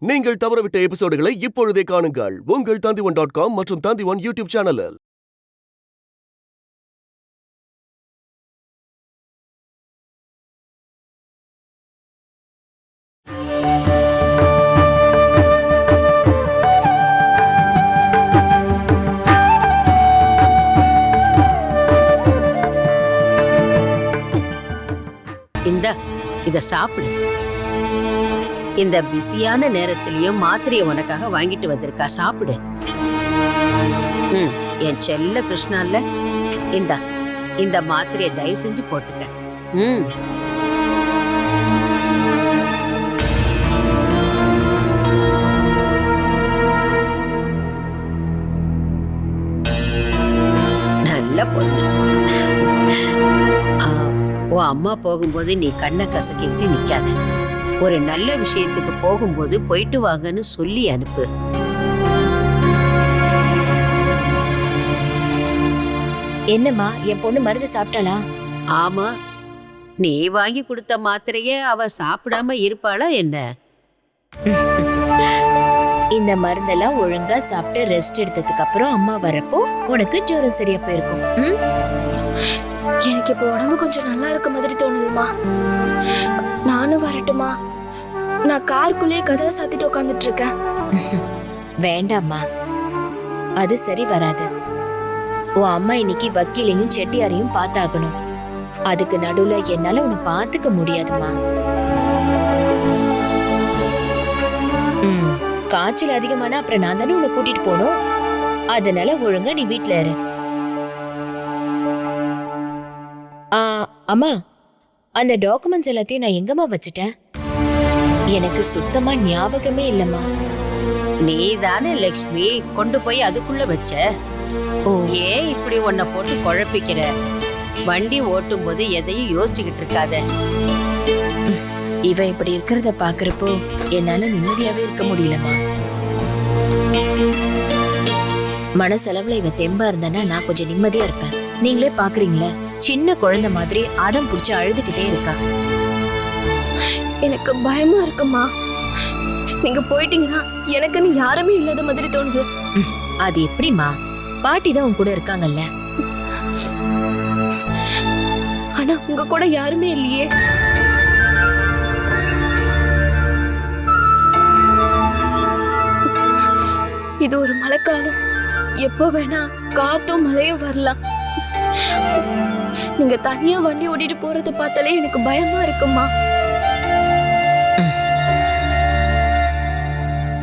நீங்கள் தவறவிட்ட எபிசோடுகளை இப்பொழுதே காணுங்கள் உங்கள் Tandivan.com மற்றும் Tandivan யூடியூப் சேனலில். இத சாப்பிடு. இந்த பிஸியான நேரத்திலயும் மாத்திரையை உனக்காக வாங்கிட்டு வந்திருக்கா, சாப்பிடு. என் செல்ல கிருஷ்ணால இந்த மாத்திரையை தயவு செஞ்சு போட்டுக்க. நல்ல பொண்ணு. உன் அம்மா போகும்போது நீ கண்ணை கசக்கிட்டு நிக்காத. ஒரு நல்ல விஷயத்துக்கு போகும்போது போயிட்டு வாங்கன்னு சொல்லி அனுப்பு. என்னம்மா, என் பொண்ணு மருந்து சாப்பிட்டாளா? ஆமா, நீ வாங்கி கொடுத்த மாத்திரைய அவ சாப்பிடாம இருப்பாளா என்ன? இந்த மருந்தெல்லாம் ஒழுங்கா சாப்பிட்டு ரெஸ்ட் எடுத்ததுக்கு அப்புறம் அம்மா வரப்போ உனக்கு ஜுரம் சரியா போயிருக்கும். எனக்கு இப்போ உடம்பு கொஞ்சம் நல்லா இருக்க மாதிரி தோணுதுமா. நானும் வரட்டுமா? நான் காருக்குள்ளேயே கதவை சாத்திட்டு உட்காந்துட்டு இருக்கேன். வேண்டாம்மா, அது சரி வராது. உன் அம்மா இன்னைக்கு வக்கீலையும் செட்டியாரையும் பார்த்தாகணும். அதுக்கு நடுவுல என்னால உன்னை பார்த்துக்க முடியாதுமா. காய்ச்சல் அதிகமான அப்புறம் நான் தானே உன்னை கூட்டிட்டு போனோம். அதனால ஒழுங்கா நீ வீட்டுல இரு. அம்மா, அந்த டாக்குமெண்ட்ஸ் எல்லாத்தையும் நான் எங்கம்மா வச்சுட்டேன்? எனக்கு சுத்தமா ஞாபகமே இல்லம்மா. நீ தானே லக்ஷ்மி கொண்டு போய் அதுக்குள்ள வச்ச. ஏன் இப்படி உன்னை போட்டு குழப்பிக்கிற? வண்டி ஓட்டும் போது எதையும் யோசிச்சுக்கிட்டு இருக்காத. இவ இப்படி இருக்கிறத பாக்குறப்போ என்னால நிம்மதியாவே இருக்க முடியலம்மா. மனசளவுல இவ தெம்பா இருந்தானா நான் கொஞ்சம் நிம்மதியா இருப்பேன். நீங்களே பாக்குறீங்களே, சின்ன குழந்தை மாதிரி அடம் புடிச்சு அழுதுகிட்டே இருக்கா. எனக்கு பயமா இருக்குமா. நீங்க போயிட்டீங்கன்னா எனக்குன்னு யாருமே இல்லாத மாதிரி தோணுது. அது எப்படிமா? பாட்டி தான் உன் கூட இருக்காங்கல்ல. ஆனா உங்க கூட யாருமே இல்லையே. இது ஒரு மழைக்காலம். எப்போ வேணா காத்தும் மழையும் வரலாம். நீங்க தனியா வண்டி ஓட்டிட்டு போறத பார்த்தாலே எனக்கு பயமா இருக்குமா.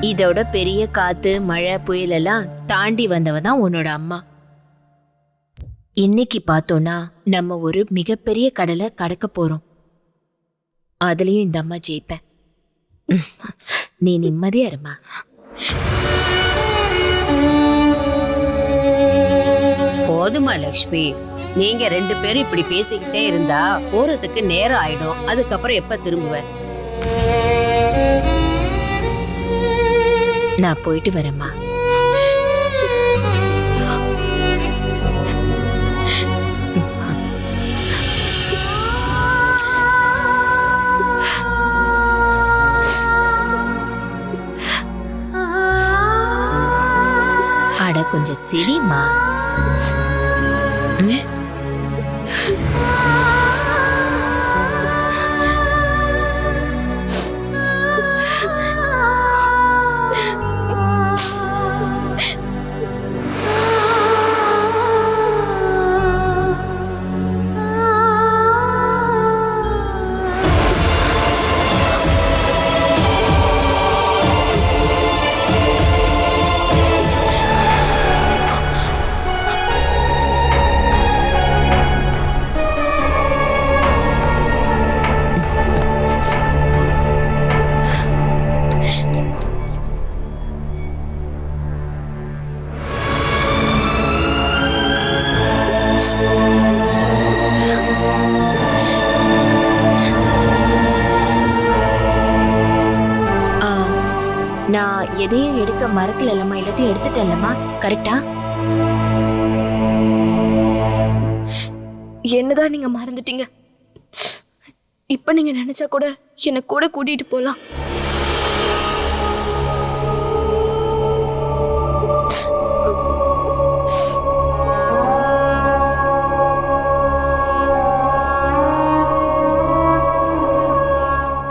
இதோட பெரிய காத்து மழை புயல் எல்லாம் தாண்டி வந்தவ தான் உன்னோட அம்மா. இன்னைக்கு பார்த்தோம்னா நம்ம ஒரு மிகப்பெரிய கடலை கடக்க போறோம். அதுலயும் இந்த அம்மா ஜெயிப்ப. நீ நிம்மதியா இருமா. போதுமா லக்ஷ்மி, நீங்க 2 பேரும் இப்படி பேசிக்கிட்டே இருந்தா போறதுக்கு நேரம் ஆயிடும். அதுக்கப்புறம் எப்ப திரும்புவேன்? நான் போயிட்டு வரேம்மா. அட கொஞ்சம் சிரிமா. நான் எதையும் எடுக்க மறக்கல இல்லம்மா. எல்லாத்தையும் எடுத்துட்டேன்லம்மா. கரெக்டா? என்னதான் நீங்க மறந்துட்டீங்க. இப்ப நீங்க நினைச்சா கூட என்ன கூட கூட்டிட்டு போலாம்.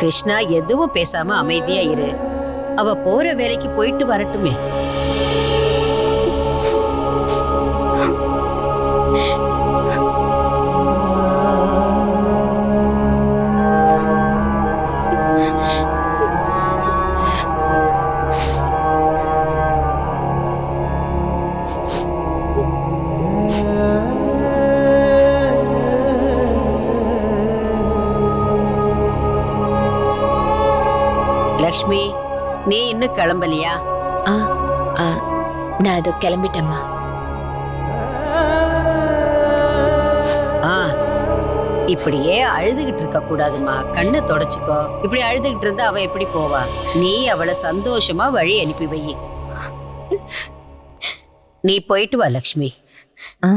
கிருஷ்ணா எதுவும் பேசாம அமைதியா இரு. அவ போற வேலைக்கு போயிட்டு வரட்டுமே. லக்ஷ்மி, நீ இன்னும் கிளம்பலையா? ஆ ஆ, நான் அதோ கிளம்பிட்டேம்மா. ஆ, இப்படியே அழுதுகிட்டு இருக்க கூடாதுமா. கண்ணை தொடச்சுக்கோ. இப்படி அழுதுகிட்டு இருந்தா அவ எப்படி போவா? நீ அவளை சந்தோஷமா வழி அனுப்பி வை. நீ போயிட்டு வா லக்ஷ்மி. ஆ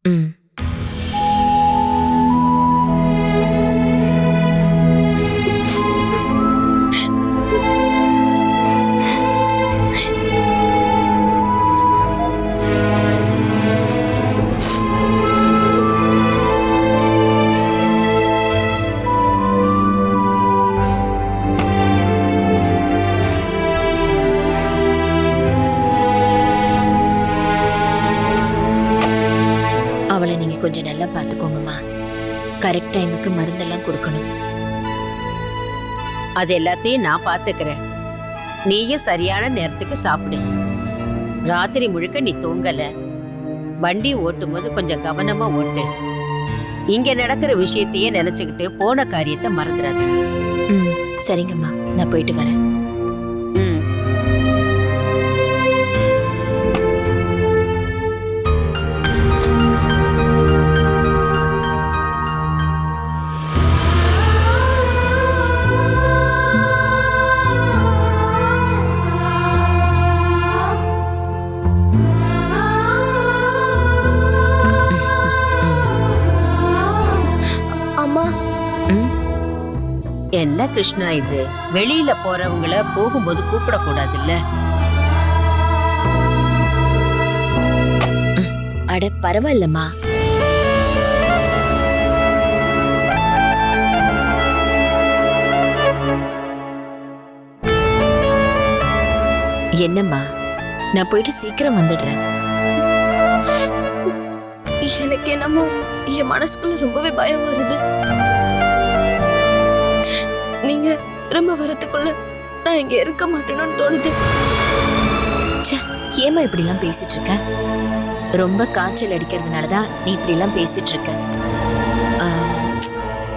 ம். அவளை நீங்க கொஞ்சம் நல்லா பாத்துக்கோங்கம்மா. கரெக்ட் டைமுக்கு மருந்தெல்லாம் கொடுக்கணும். அது எல்லாத்தையும் நான் பாத்துக்கிறேன். நீயும் சரியான நேரத்துக்கு சாப்பிடு. ராத்திரி முழுக்க நீ தூங்கல. வண்டி ஓட்டும் போது கொஞ்சம் கவனமா ஓட்டு. இங்க நடக்கிற விஷயத்தையே நினைச்சுக்கிட்டு போன காரியத்தை மறந்துடாத. ம், சரிங்கம்மா, நான் போயிட்டு வரேன். ம். அம்மா, ம், என்ன கிருஷ்ணா இது? வெளியில போறவங்கள போகும்போது கூப்பிட கூடாதுல்ல? அட பரவாயில்லம்மா. என்னம்மா, நான் போயிட்டு சீக்கிரம் வந்துடுறேன். எனக்கு என்னமோ என் மனசுக்குள்ள ரொம்பவே பயம் வருது. நீங்க திரும்ப வரதுக்குள்ள நான் இங்க இருக்க மாட்டேன்னு தோணுது. ச்சே, ஏம்மா இப்படிலாம் பேசிட்டு இருக்க? ரொம்ப காய்ச்சல் அடிக்கிறதுனாலதான் நீ இப்படிலாம் பேசிட்டு இருக்க. ஆ,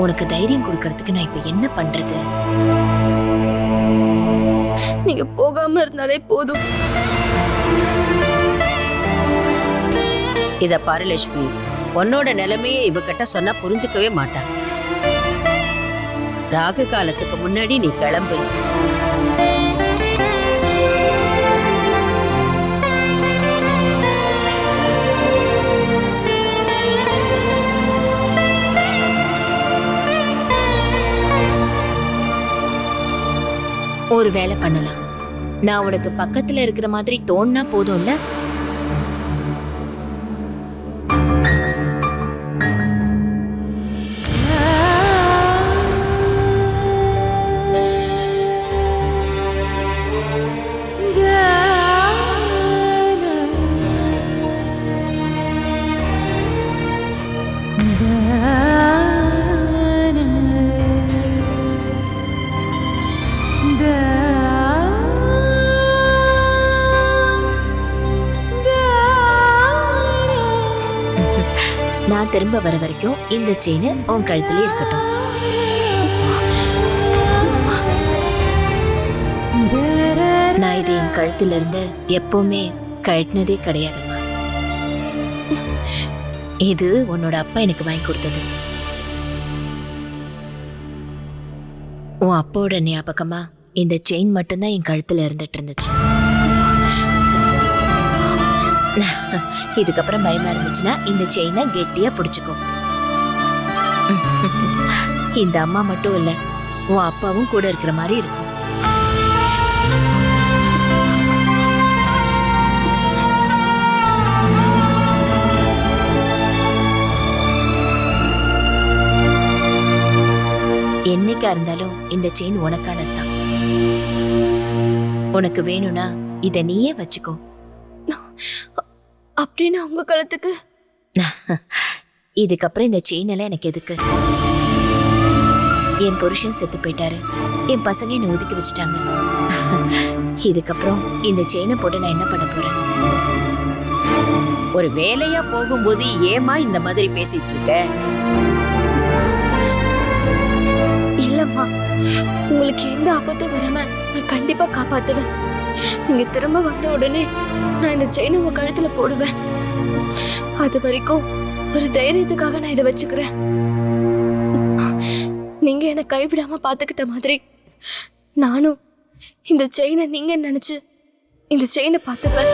உனக்கு தைரியம் கொடுக்கறதுக்கு நான் இப்ப என்ன பண்றது? நீங்க போகாம இருந்தாலே போதும். இத பாரு லட்சுமி, உன்னோட நிலைமையை இவகிட்ட சொன்னா புரிஞ்சுக்கவே மாட்டா. ராகு காலத்துக்கு முன்னாடி நீ கிளம்பு. ஒரு வேலை பண்ணலாம். நான் உனக்கு பக்கத்துல இருக்கிற மாதிரி தோணுனா போதும்ல? நான் திரும்ப வர வரைக்கும் இந்த செயின் உன் கழுத்திலே இருக்கட்டும். நான் இது என் கழுத்துல இருந்து எப்பவுமே கழட்டினதே கிடையாதும்மா. இது உன்னோட அப்பா எனக்கு வாங்கி கொடுத்தது. உன் அப்பாவோட ஞாபகமா இந்த செயின் மட்டும்தான் என் கழுத்துல இருந்துட்டு இருந்துச்சு. இதுக்கப்புறம் பயமா இருந்துச்சுன்னா இந்த செயினை கெட்டியா பிடிச்சுக்கோ. இந்த அம்மா மட்டும் இல்ல, உன் அப்பாவும் கூட இருக்கிற மாதிரி இருக்கும். என்னைக்கா இருந்தாலும் இந்த செயின் உனக்கானதுதான். உனக்கு வேணும்னா இத நீயே வச்சுக்கோ. அப்படின்னு உங்க கழுத்துக்கு இதுக்கப்புறம் இந்த செயின் எல்லாம் எனக்கு எதுக்கு? என் புருஷன் செத்து போயிட்டாரு, என் பசங்க என்ன ஒதுக்கி வச்சுட்டாங்க. இதுக்கப்புறம் இந்த செயினை போட்டு நான் என்ன பண்ண போறேன்? ஒரு வேலையா போகும்போது ஏமா இந்த மாதிரி பேசிட்டு இருக்க? இல்லம்மா, உங்களுக்கு எந்த ஆபத்தும் வராம நான் கண்டிப்பா காப்பாத்துவேன். நீங்க திரும்ப வந்த உடனே நான் இந்த செயினை உங்க கழுத்துல போடுவேன். அது வரைக்கும் ஒரு தைரியத்துக்காக நான் இதை வச்சுக்கிறேன். நீங்க என்ன கைவிடாம பாத்துக்கிட்ட மாதிரி நானும் இந்த செயினை நீங்க நினைச்சு இந்த செயினை பார்த்துப்பேன்.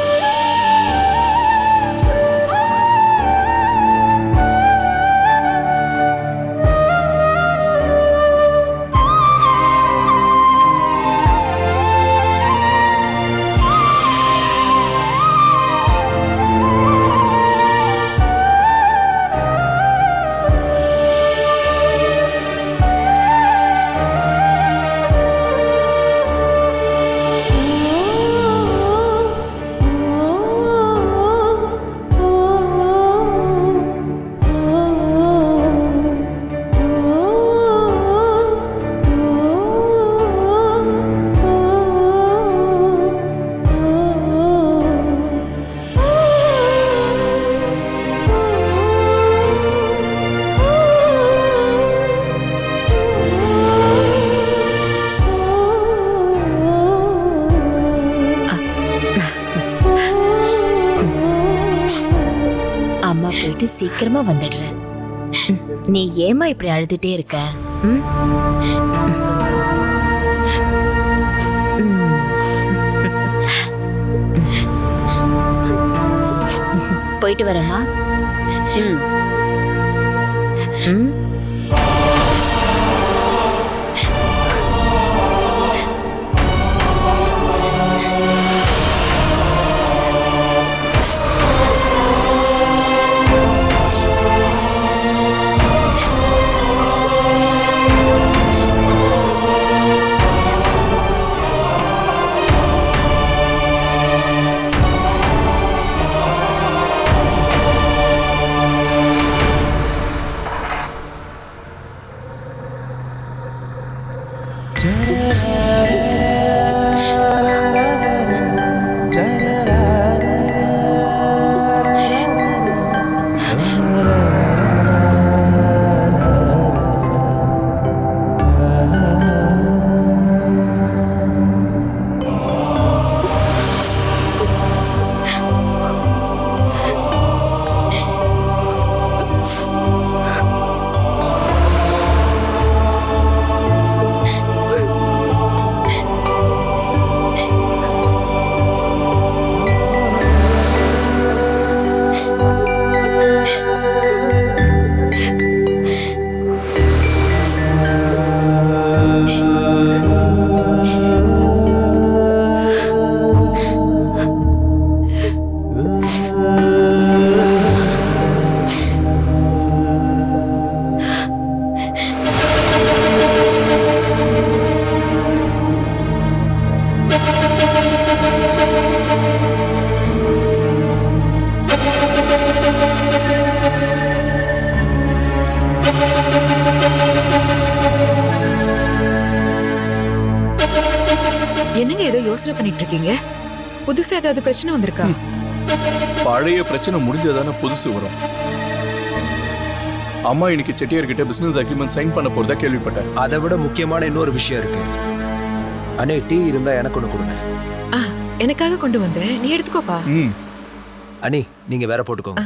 அம்மா போயிட்டு சீக்கிரமா வந்துடுறேன். நீ ஏமா இப்படி அழுதுட்டே இருக்க? போயிட்டு வரேம்மா. என்னங்க ஏதோ யோசனை பண்ணிட்டு இருக்கீங்க? புதுசா ஏதாவது பிரச்சனை வந்திருக்கா? பழைய பிரச்சனை முடிஞ்சதானே புதுசு வரும். அம்மா இன்னைக்கு செட்டியார்கிட்ட பிசினஸ் அக்ரிமெண்ட் சைன் பண்ண போறதா கேள்விப்பட்டேன். அதை விட முக்கியமான இன்னொரு விஷயம் இருக்கு. அண்ணே, டீ இருந்தா எனக்கு ஒன்று கொடுங்க. எனக்காக கொண்டு வந்தேன், நீ எடுத்துக்கோப்பா. அண்ணி, நீங்க வேற போட்டுக்கோங்க.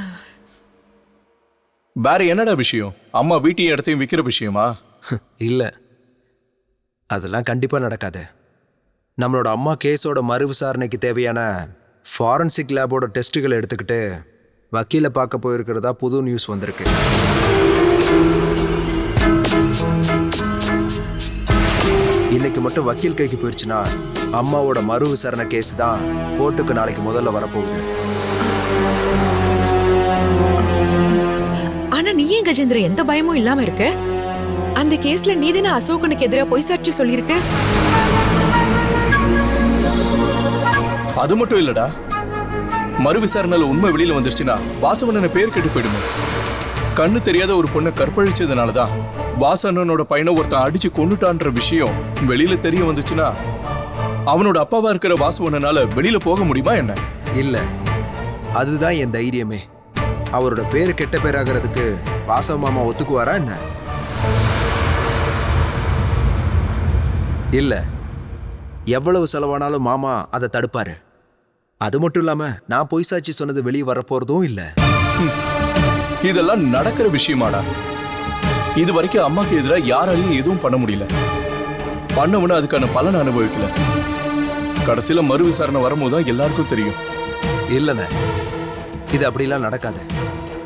வேற என்னடா விஷயம்? அம்மா வீட்டையும் இடத்தையும் விற்கிற விஷயமா? இல்ல, அதெல்லாம் கண்டிப்பா நடக்காது. நம்மளோட அம்மா கேஸோட மறு விசாரணைக்கு தேவையான ஃபாரன்சிக் லேபோட டெஸ்ட்டுகளை எடுத்துக்கிட்டு வக்கீலை பார்க்க போயிருக்கிறதா புது நியூஸ் வந்திருக்கு. இன்னைக்கு மட்டும் வக்கீல் கைக்கு போயிருச்சுன்னா அம்மாவோட மறு விசாரணை கேஸ் தான் கோர்ட்டுக்கு நாளைக்கு முதல்ல வரப்போகுது. ஆனா நீ ஏன் கஜேந்திர எந்த பயமும் இல்லாம இருக்க? அந்த கேஸ்ல நீதானே அசோகனுக்கு எதிராக பொய் சாட்சி சொல்லியிருக்க. அது மட்டும் இல்லடா, மறு விசாரணையில உண்மை வெளியில வந்துருச்சுன்னா வாசவண்ணனை பேர் கெட்டு போயிடுமே. கண்ணு தெரியாத ஒரு பொண்ணை கற்பழிச்சதுனாலதான் வாசவண்ணனோட பையனை ஒருத்தன் அடிச்சு கொண்டுட்டான்ற விஷயம் வெளியில தெரிய வந்துச்சுன்னா அவனோட அப்பாவா இருக்கிற வாசவண்ணனால வெளியில போக முடியுமா என்ன? இல்ல, அதுதான் என் தைரியமே. அவரோட பேரு கெட்ட பேராகிறதுக்கு வாசவ மாமா ஒத்துக்குவாரா என்ன? இல்ல, எவ்வளவு செலவானாலும் மாமா அதை தடுப்பாரு. அது மட்டும் இல்லாம நான் பொய் சாட்சி சொன்னது வெளியே வரப்போறதும் இல்ல. இதெல்லாம் நடக்கிற விஷயமாடா? இது வரைக்கும் அம்மாக்கு எதிராக யாராலையும் எதுவும் பண்ண முடியல. பண்ணவன அதுக்கான பலன் அனுபவிக்கல. கடைசியில மறு விசாரணை வரும்போதுதான் எல்லாருக்கும் தெரியும். இல்லண்ணே, இது அப்படிலாம் நடக்காது.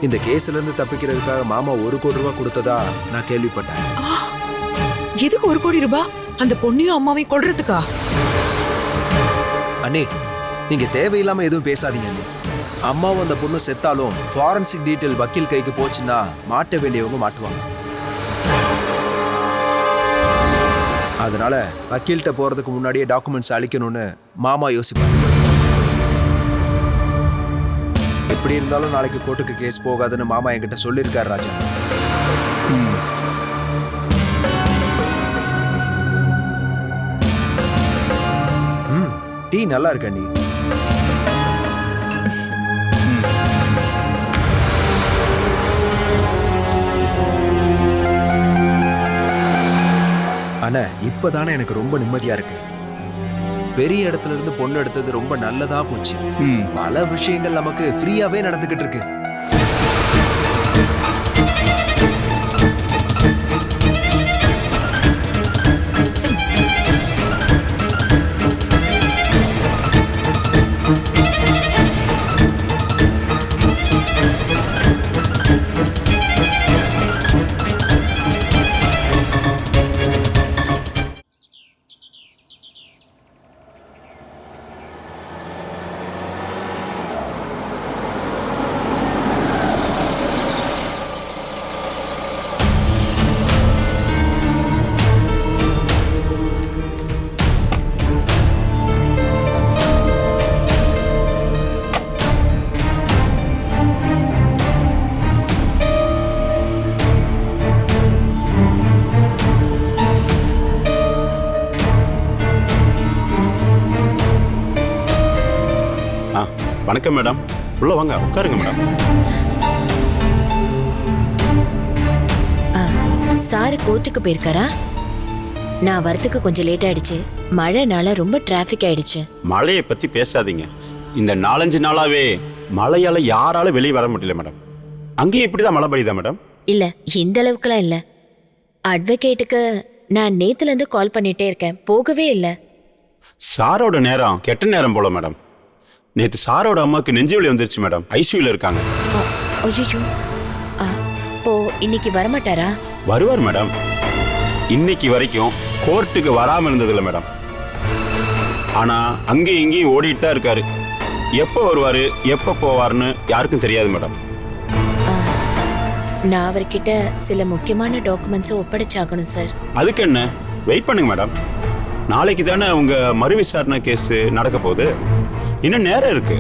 இந்த கேஸ்ல இருந்து தப்பிக்கிறதுக்காக மாமா 1 கோடி ரூபாய் கொடுத்ததா நான் கேள்விப்பட்டேன். எதுக்கு 1 கோடி ரூபாய்? அந்த பொண்ணையும் அம்மாவையும் கொல்றதுக்கா? அண்ணே, நீங்க தேவையில்லாம எதுவும் பேசாதீங்க அண்ணே. அம்மாவும் அந்த பொண்ணு செத்தாலும் ஃபாரன்சிக் டீட்டெயில் வக்கீல் கைக்கு போச்சுன்னா மாட்ட வேண்டியவங்க மாட்டுவாங்க. அதனால வக்கீல்கிட்ட போறதுக்கு முன்னாடியே டாக்குமெண்ட்ஸ் அழிக்கணும்னு மாமா யோசிப்பாங்க. எப்படி இருந்தாலும் நாளைக்கு கோர்ட்டுக்கு கேஸ் போகாதுன்னு மாமா என்கிட்ட சொல்லியிருக்காரு ராஜா. டீ நல்லா இருக்க நீ. ஆனா இப்பதானே எனக்கு ரொம்ப நிம்மதியா இருக்கு. பெரிய இடத்துல இருந்து பொண்ணு எடுத்தது ரொம்ப நல்லதா போச்சு. பல விஷயங்கள் நமக்கு ஃப்ரீயாவே நடந்துகிட்டு இருக்கு. வணக்கம் மேடம், உள்ள வாங்க, உட்காருங்க மேடம். சார் கோர்ட்டுக்கு போயிருக்காரா? நான் வரத்துக்கு கொஞ்சம் லேட் ஆயிடுச்சு. மழைனால ரொம்ப டிராஃபிக் ஆயிடுச்சு. மழையை பத்தி பேசாதீங்க. இந்த 4-5 நாளாவே மழையால யாரால வெளியே வர முடியல மேடம். அங்கேயும் இப்படிதான் மழை பெய்யுதா மேடம்? இல்ல, இந்த அளவுக்குலாம் இல்ல. அட்வொகேட்டுக்கு நான் நேத்துல இருந்து கால் பண்ணிட்டே இருக்கேன், போகவே இல்ல. சாரோட நேரம் கெட்ட நேரம் போல மேடம். நேற்று சாரோட அம்மாவுக்கு நெஞ்சு வலி வந்துருச்சு மேடம், ஐசியூல இருக்காங்க. ஐயோ, இப்போ இன்னைக்கு வரமாட்டாரா? வருவார் மேடம். இன்னைக்கு வரைக்கும் கோர்ட்டுக்கு வராம இருந்ததில்ல மேடம். ஆனா அங்கேயும் இங்கேயும் ஓடிட்டு தான் இருக்காரு. எப்போ வருவாரு எப்போ போவார்னு யாருக்கும் தெரியாது மேடம். நான் அவர்கிட்ட சில முக்கியமான டாக்குமெண்ட்ஸை ஒப்படைச்சாகணும் சார். அதுக்கு என்ன, வெயிட் பண்ணுங்க மேடம். நாளைக்கு தானே உங்க மறு விசாரணை கேஸ் நடக்க போகுது. இன்னும் நேரம் இருக்கு.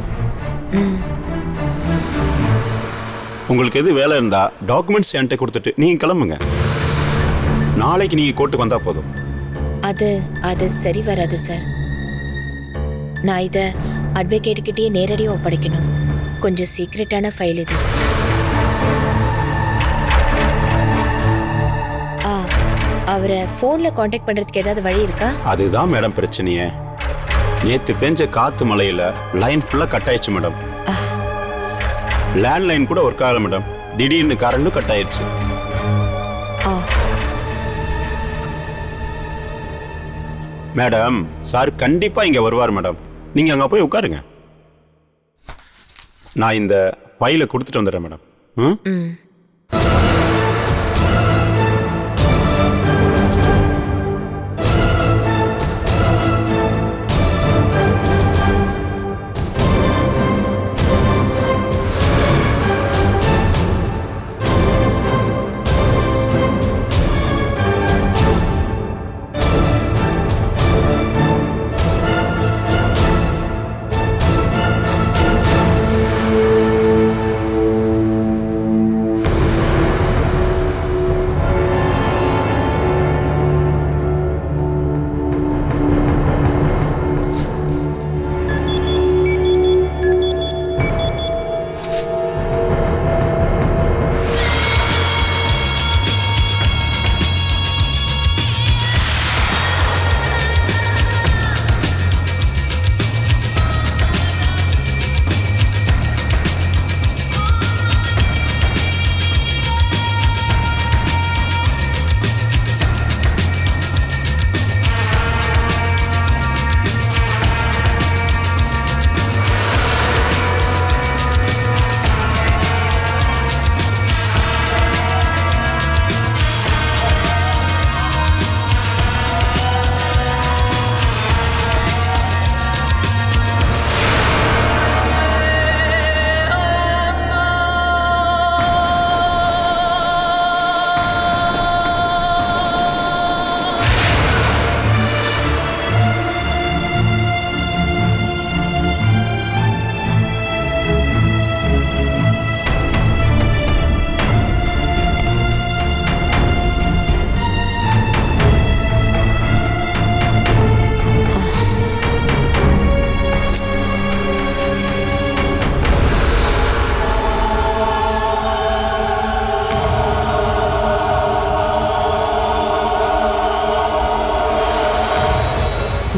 உங்களுக்கு எது வேலை இருந்தா டாக்குமெண்ட்ஸ் என்கிட்ட கொடுத்துட்டு நீங்க கிளம்புங்க. நாளைக்கு நீங்க கோர்ட்டுக்கு வந்தா போதும். அது சரி வராது சார். நான் இதை அட்வொகேட் கிட்டே நேரடியாக ஒப்படைக்கணும். கொஞ்சம் சீக்ரெட்டான ஃபைல் இது. அவரை ஃபோனில் காண்டாக்ட் பண்ணுறதுக்கு ஏதாவது வழி இருக்கா? அதுதான் மேடம் பிரச்சனையே. நேற்று பெஞ்ச காத்து மழையில லைன் ஃபுல்லாக கட் ஆயிடுச்சு மேடம். லேண்ட்லைன் கூட ஒர்க் ஆகல மேடம். திடீர்னு கரண்டும் கட் ஆயிடுச்சு. மேடம், சார் கண்டிப்பா இங்க வருவார் மேடம். நீங்க அங்க போய் உட்காருங்க. நான் இந்த ஃபைலை கொடுத்துட்டு வந்துடுறேன் மேடம்.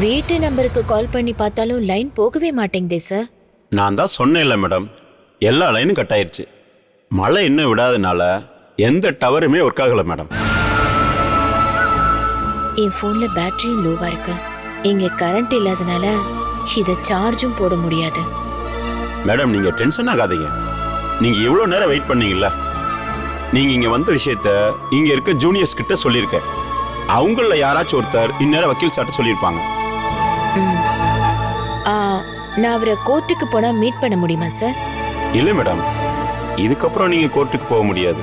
வீட்டு நம்பருக்கு கால் பண்ணி பார்த்தாலும் லைன் போகவே மாட்டேங்குதே சார். நான் தான் சொன்னேன்ல மேடம், எல்லா லைனும் கட் ஆயிடுச்சு. மழை இன்னும் விடாதனால எந்த டவருமே ஒர்க் ஆகலை மேடம். என் ஃபோன்ல பேட்டரியும் லோவா இருக்கு. இங்க கரண்ட் இல்லாதனால இதை சார்ஜும் போட முடியாது. மேடம் நீங்கள் டென்ஷன் ஆகாதீங்க. நீங்கள் இவ்வளோ நேரம் வெயிட் பண்ணீங்கல்ல, நீங்கள் இங்கே வந்த விஷயத்த இங்கே இருக்க ஜூனியர்ஸ் கிட்ட சொல்லியிருக்கேன். அவங்கள யாராச்சும் ஒருத்தர் இந்நேரம் வக்கீல் சார்ட்ட சொல்லியிருப்பாங்க. நான் அவரை கோர்ட்டுக்கு போனா மீட் பண்ண முடியுமா சார்? இல்லை மேடம், இதுக்கப்புறம் நீங்கள் கோர்ட்டுக்கு போக முடியாது.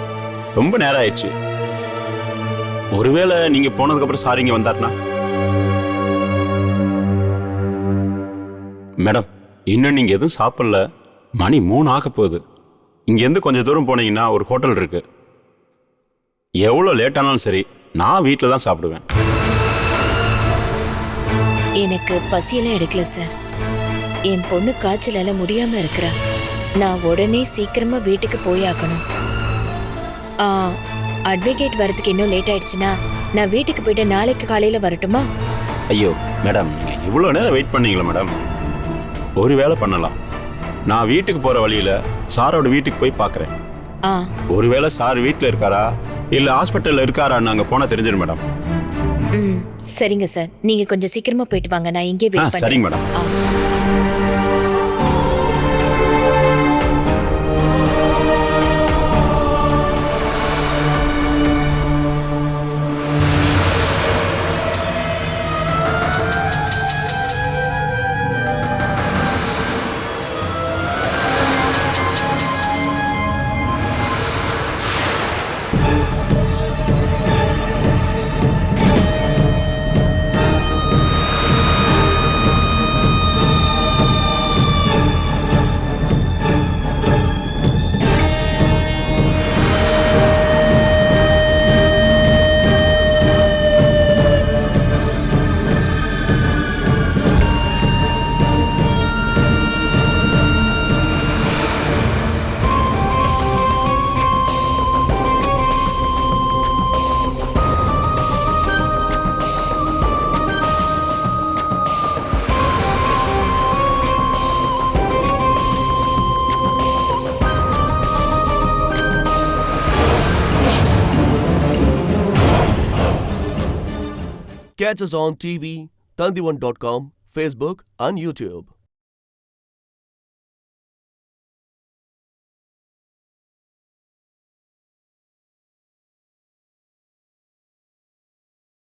ரொம்ப நேரம் ஆயிடுச்சு. ஒருவேளை நீங்கள் போனதுக்கப்புறம் சார் இங்கே வந்தார்னா? மேடம், இன்னும் நீங்கள் எதுவும் சாப்பிடல. மணி 3 ஆக போகுது. இங்கேருந்து கொஞ்சம் தூரம் போனீங்கன்னா ஒரு ஹோட்டல் இருக்கு. எவ்வளோ லேட்டானாலும் சரி, நான் வீட்டில் தான் சாப்பிடுவேன். எனக்கு பசியெல்லாம் எடுக்கல சார். என் பொண்ணு காய்ச்சலால முடியாம இருக்கிறா. நான் உடனே சீக்கிரமா வீட்டுக்கு போயாக்கணும். அட்வொகேட் வரதுக்கு இன்னும் லேட் ஆயிடுச்சுன்னா நான் வீட்டுக்கு போயிட்டு நாளைக்கு காலையில வரட்டுமா? ஐயோ மேடம், நீங்கள் இவ்வளோ நேரம் வெயிட் பண்ணீங்களா மேடம்? ஒரு வேளை பண்ணலாம். நான் வீட்டுக்கு போகிற வழியில் சாரோட வீட்டுக்கு போய் பார்க்குறேன். ஒருவேளை சார் வீட்டில் இருக்காரா இல்லை ஹாஸ்பிட்டலில் இருக்காரான்னு அங்கே போனால் தெரிஞ்சிடும் மேடம். சரிங்க சார், நீங்க கொஞ்சம் சீக்கிரமா போயிட்டு வாங்க. நான் இங்கே வெயிட் பண்றேன். சரிங்க madam. Catch us on TV, Tandivan.com, Facebook and YouTube.